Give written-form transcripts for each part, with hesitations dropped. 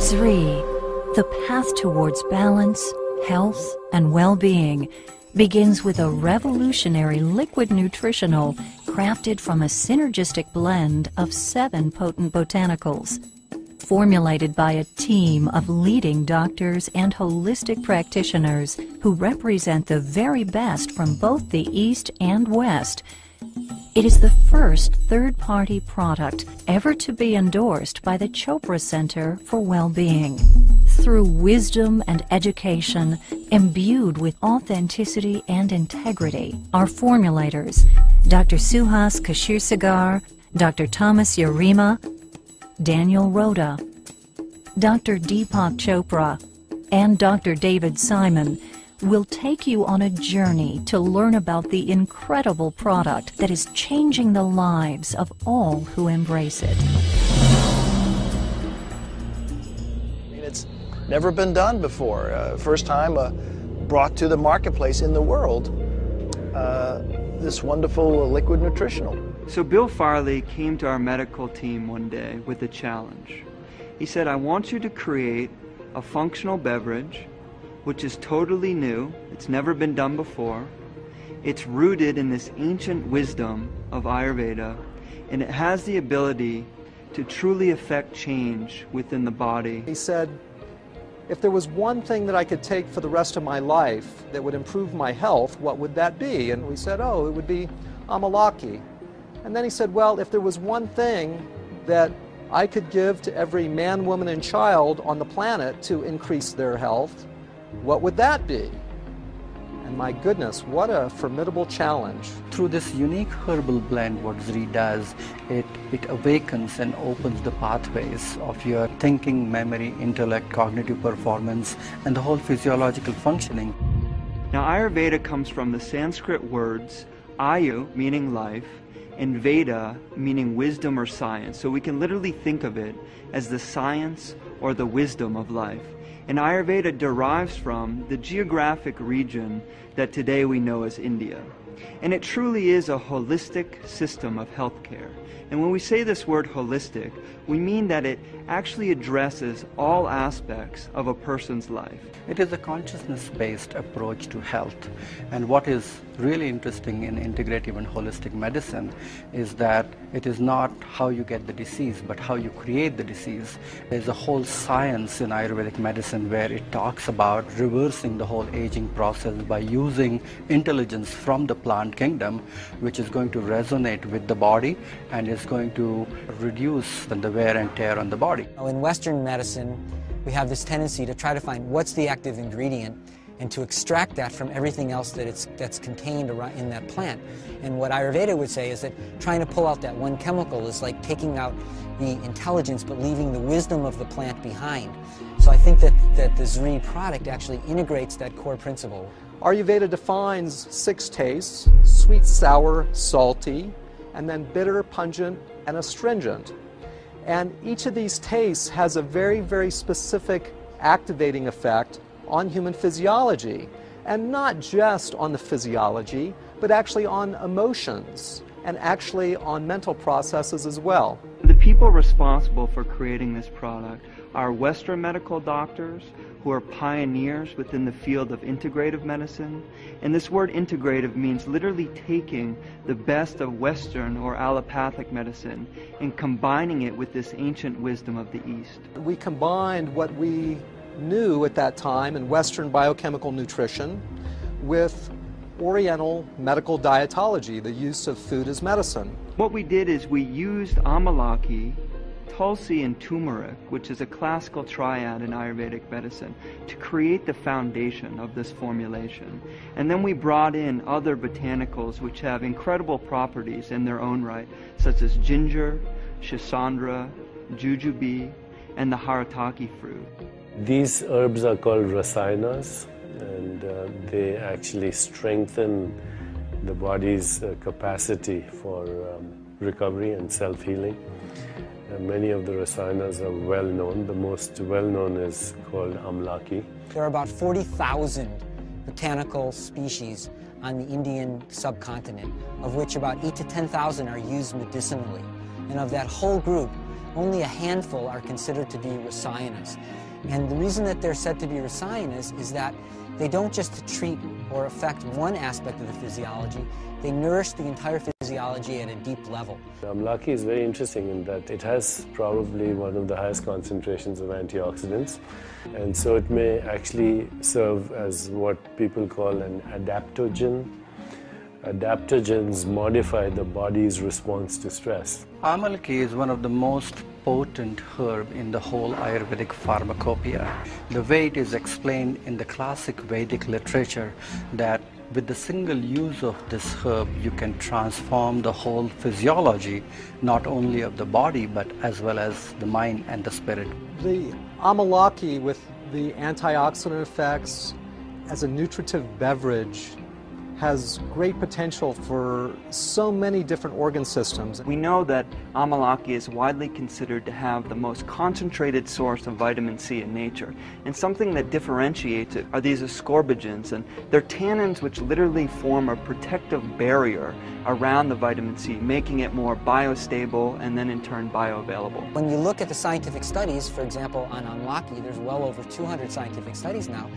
Zrii, the path towards balance, health, and well-being begins with a revolutionary liquid nutritional crafted from a synergistic blend of 7 potent botanicals. Formulated by a team of leading doctors and holistic practitioners who represent the very best from both the East and West, it is the first third-party product ever to be endorsed by the Chopra Center for Well-Being. Through wisdom and education, imbued with authenticity and integrity, our formulators, Dr. Suhas Kashirsagar, Dr. Thomas Yarima, Daniel Rhoda, Dr. Deepak Chopra, and Dr. David Simon will take you on a journey to learn about the incredible product that is changing the lives of all who embrace it. It's never been done before. First time brought to the marketplace in the world, this wonderful liquid nutritional. So Bill Farley came to our medical team one day with a challenge. He said, I want you to create a functional beverage which is totally new, it's never been done before, it's rooted in this ancient wisdom of Ayurveda, and it has the ability to truly affect change within the body. He said, if there was one thing that I could take for the rest of my life that would improve my health, what would that be? And we said, oh, it would be Amalaki. And then he said, well, if there was one thing that I could give to every man, woman, and child on the planet to increase their health, what would that be? And my goodness, what a formidable challenge. Through this unique herbal blend, what Zrii does, it awakens and opens the pathways of your thinking, memory, intellect, cognitive performance, and the whole physiological functioning. Now Ayurveda comes from the Sanskrit words Ayu, meaning life, and Veda, meaning wisdom or science. So we can literally think of it as the science or the wisdom of life. And Ayurveda derives from the geographic region that today we know as India. And it truly is a holistic system of healthcare. And when we say this word holistic, we mean that it actually addresses all aspects of a person's life. It is a consciousness-based approach to health. And what is really interesting in integrative and holistic medicine is that it is not how you get the disease, but how you create the disease. There's a whole science in Ayurvedic medicine where it talks about reversing the whole aging process by using intelligence from the plant kingdom, which is going to resonate with the body and is going to reduce the wear and tear on the body. In Western medicine, we have this tendency to try to find what's the active ingredient and to extract that from everything else that's contained in that plant. And what Ayurveda would say is that trying to pull out that one chemical is like taking out the intelligence but leaving the wisdom of the plant behind. So I think that the Zrii product actually integrates that core principle. Ayurveda defines 6 tastes: sweet, sour, salty, and then bitter, pungent, and astringent. And each of these tastes has a very, very specific activating effect on human physiology. And not just on the physiology, but actually on emotions and actually on mental processes as well. The people responsible for creating this product are Western medical doctors who are pioneers within the field of integrative medicine. And this word integrative means literally taking the best of Western or allopathic medicine and combining it with this ancient wisdom of the East. We combined what we knew at that time in Western biochemical nutrition with Oriental medical dietology, the use of food as medicine. What we did is we used Amalaki, Tulsi, and turmeric, which is a classical triad in Ayurvedic medicine, to create the foundation of this formulation. And then we brought in other botanicals which have incredible properties in their own right, such as ginger, schisandra, jujube, and the harataki fruit. These herbs are called rasayanas, and they actually strengthen the body's capacity for recovery and self-healing. Many of the rasayanas are well known. The most well known is called Amalaki. There are about 40,000 botanical species on the Indian subcontinent, of which about 8,000 to 10,000 are used medicinally. And of that whole group, only a handful are considered to be rasayanas. And the reason that they're said to be rasayanas is that they don't just treat or affect one aspect of the physiology, they nourish the entire physiology at a deep level. Amalaki is very interesting in that it has probably one of the highest concentrations of antioxidants, and so it may actually serve as what people call an adaptogen. Adaptogens modify the body's response to stress. Amalaki is one of the most potent herb in the whole Ayurvedic pharmacopoeia. The way it is explained in the classic Vedic literature that with the single use of this herb you can transform the whole physiology, not only of the body but as well as the mind and the spirit. The Amalaki, with the antioxidant effects as a nutritive beverage, has great potential for so many different organ systems. We know that Amalaki is widely considered to have the most concentrated source of vitamin C in nature. And something that differentiates it are these ascorbigens, and they're tannins which literally form a protective barrier around the vitamin C, making it more biostable and then in turn bioavailable. When you look at the scientific studies, for example, on Amalaki, there's well over 200 scientific studies now.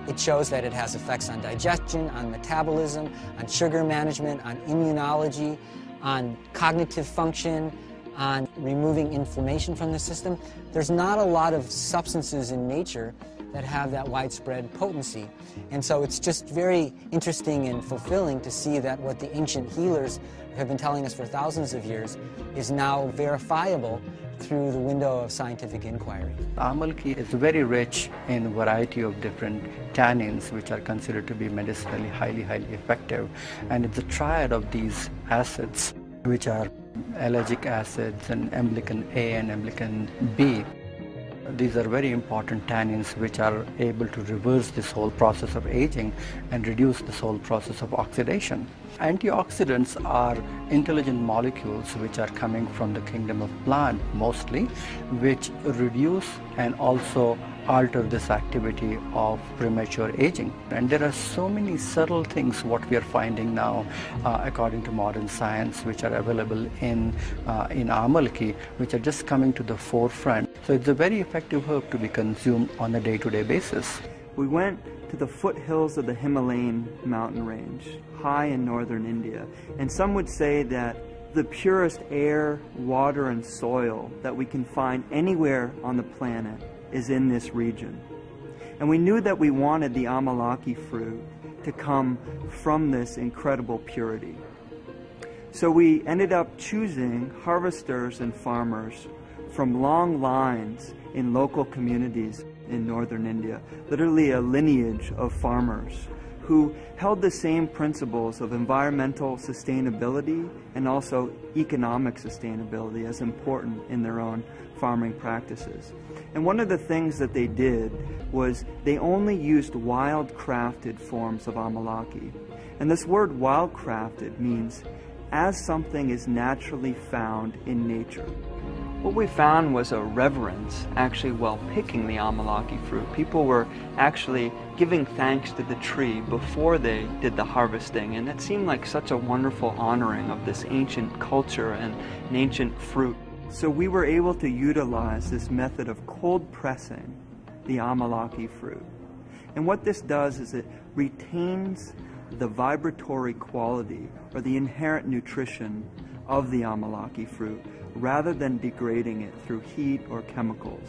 It shows that it has effects on digestion, on metabolism, on sugar management, on immunology, on cognitive function, on removing inflammation from the system. There's not a lot of substances in nature that have that widespread potency. And so it's just very interesting and fulfilling to see that what the ancient healers have been telling us for thousands of years is now verifiable through the window of scientific inquiry. Amalaki is very rich in a variety of different tannins which are considered to be medicinally highly effective, and it's a triad of these acids which are ellagic acids and emblican A and emblican B. These are very important tannins which are able to reverse this whole process of aging and reduce this whole process of oxidation. Antioxidants are intelligent molecules which are coming from the kingdom of plant mostly, which reduce and also alter this activity of premature aging. And there are so many subtle things what we are finding now according to modern science which are available in Amalaki, which are just coming to the forefront. So it's a very effective herb to be consumed on a day-to-day basis. We went to the foothills of the Himalayan mountain range, high in northern India, and some would say that the purest air, water, and soil that we can find anywhere on the planet is in this region. And we knew that we wanted the Amalaki fruit to come from this incredible purity. So we ended up choosing harvesters and farmers from long lines in local communities in northern India, literally a lineage of farmers who held the same principles of environmental sustainability and also economic sustainability as important in their own farming practices. And one of the things that they did was they only used wild-crafted forms of Amalaki. And this word wild-crafted means as something is naturally found in nature. What we found was a reverence actually while picking the Amalaki fruit. People were actually giving thanks to the tree before they did the harvesting, and it seemed like such a wonderful honoring of this ancient culture and an ancient fruit. So we were able to utilize this method of cold pressing the Amalaki fruit. And what this does is it retains the vibratory quality or the inherent nutrition of the Amalaki fruit rather than degrading it through heat or chemicals.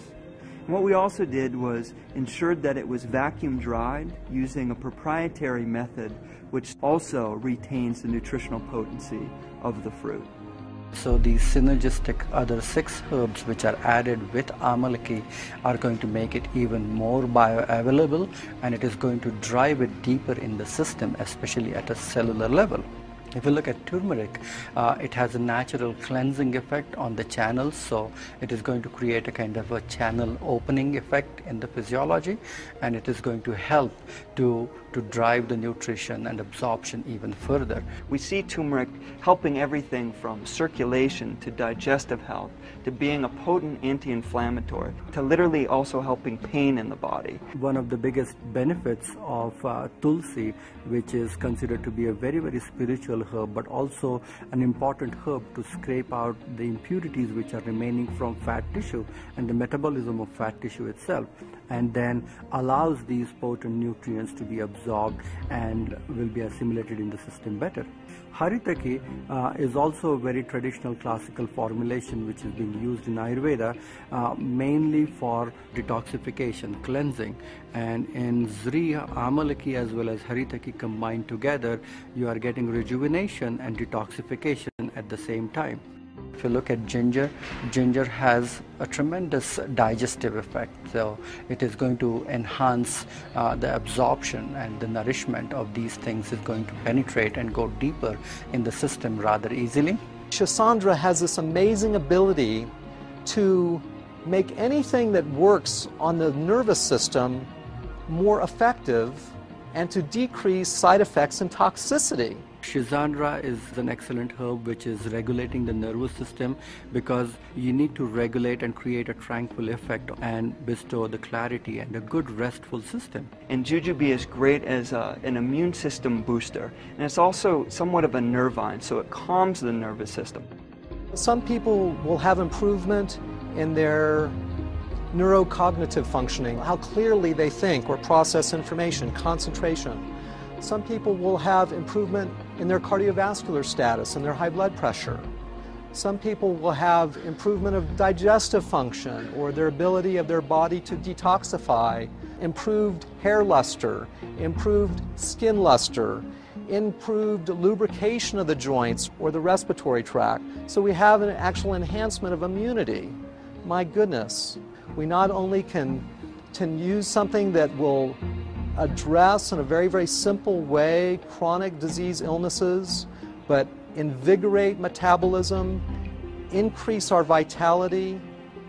And what we also did was ensured that it was vacuum dried using a proprietary method which also retains the nutritional potency of the fruit. So these synergistic other 6 herbs which are added with Amalaki are going to make it even more bioavailable, and it is going to drive it deeper in the system, especially at a cellular level. If you look at turmeric, it has a natural cleansing effect on the channels, so it is going to create a kind of a channel opening effect in the physiology, and it is going to help to to drive the nutrition and absorption even further. We see turmeric helping everything from circulation to digestive health, to being a potent anti-inflammatory, to literally also helping pain in the body. One of the biggest benefits of tulsi, which is considered to be a very, very spiritual herb, but also an important herb to scrape out the impurities which are remaining from fat tissue and the metabolism of fat tissue itself, and then allows these potent nutrients to be absorbed and will be assimilated in the system better. Haritaki is also a very traditional classical formulation which is being used in Ayurveda mainly for detoxification, cleansing, and in Zrii Amalaki as well as Haritaki combined together, you are getting rejuvenation and detoxification at the same time. If you look at ginger, ginger has a tremendous digestive effect, so it is going to enhance the absorption, and the nourishment of these things is going to penetrate and go deeper in the system rather easily. Shisandra has this amazing ability to make anything that works on the nervous system more effective and to decrease side effects and toxicity. Shisandra is an excellent herb which is regulating the nervous system, because you need to regulate and create a tranquil effect and bestow the clarity and a good restful system. And jujube is great as an immune system booster, and it's also somewhat of a nervine, so it calms the nervous system. Some people will have improvement in their neurocognitive functioning, how clearly they think or process information, concentration. Some people will have improvement in their cardiovascular status and their high blood pressure. Some people will have improvement of digestive function or their ability of their body to detoxify, improved hair luster, improved skin luster, improved lubrication of the joints or the respiratory tract. So we have an actual enhancement of immunity. My goodness, we not only can use something that will address in a very, very simple way chronic disease illnesses, but invigorate metabolism, increase our vitality,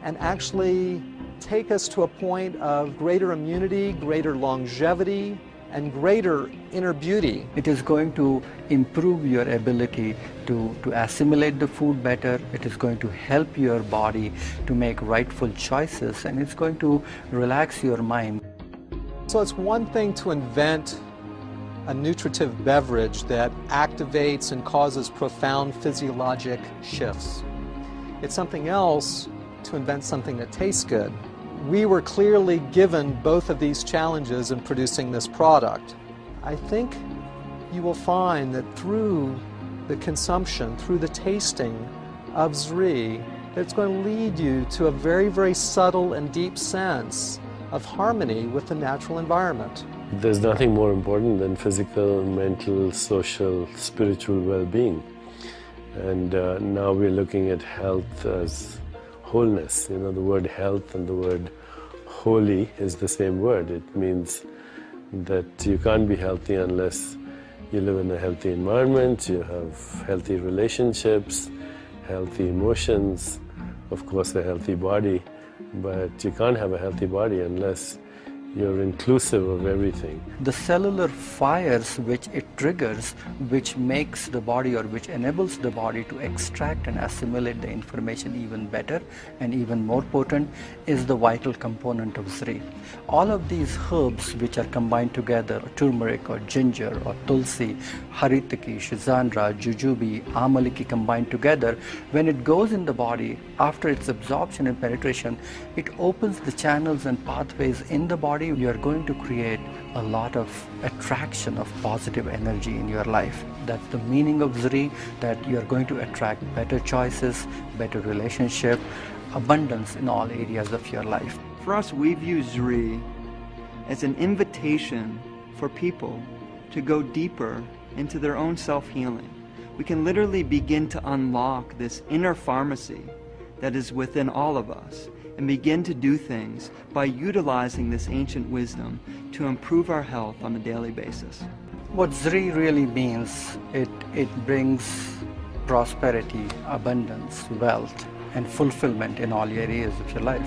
and actually take us to a point of greater immunity, greater longevity, and greater inner beauty. It is going to improve your ability to assimilate the food better. It is going to help your body to make rightful choices, and it's going to relax your mind. So it's one thing to invent a nutritive beverage that activates and causes profound physiologic shifts. It's something else to invent something that tastes good. We were clearly given both of these challenges in producing this product. I think you will find that through the consumption, through the tasting of Zrii, that it's going to lead you to a very, very subtle and deep sense of harmony with the natural environment. There's nothing more important than physical, mental, social, spiritual well-being. And now we're looking at health as wholeness. You know, the word health and the word holy is the same word. It means that you can't be healthy unless you live in a healthy environment, you have healthy relationships, healthy emotions, of course a healthy body. But you can't have a healthy body unless you're inclusive of everything. The cellular fires which it triggers, which makes the body or which enables the body to extract and assimilate the information even better and even more potent, is the vital component of Zrii. All of these herbs which are combined together, turmeric or ginger or tulsi, haritaki, shisandra, jujube, amalaki combined together, when it goes in the body, after its absorption and penetration, it opens the channels and pathways in the body. You are going to create a lot of attraction of positive energy in your life. That's the meaning of Zrii, that you are going to attract better choices, better relationship, abundance in all areas of your life. For us, we view Zrii as an invitation for people to go deeper into their own self-healing. We can literally begin to unlock this inner pharmacy that is within all of us, and begin to do things by utilizing this ancient wisdom to improve our health on a daily basis. What Zrii really means, it brings prosperity, abundance, wealth, and fulfillment in all areas of your life.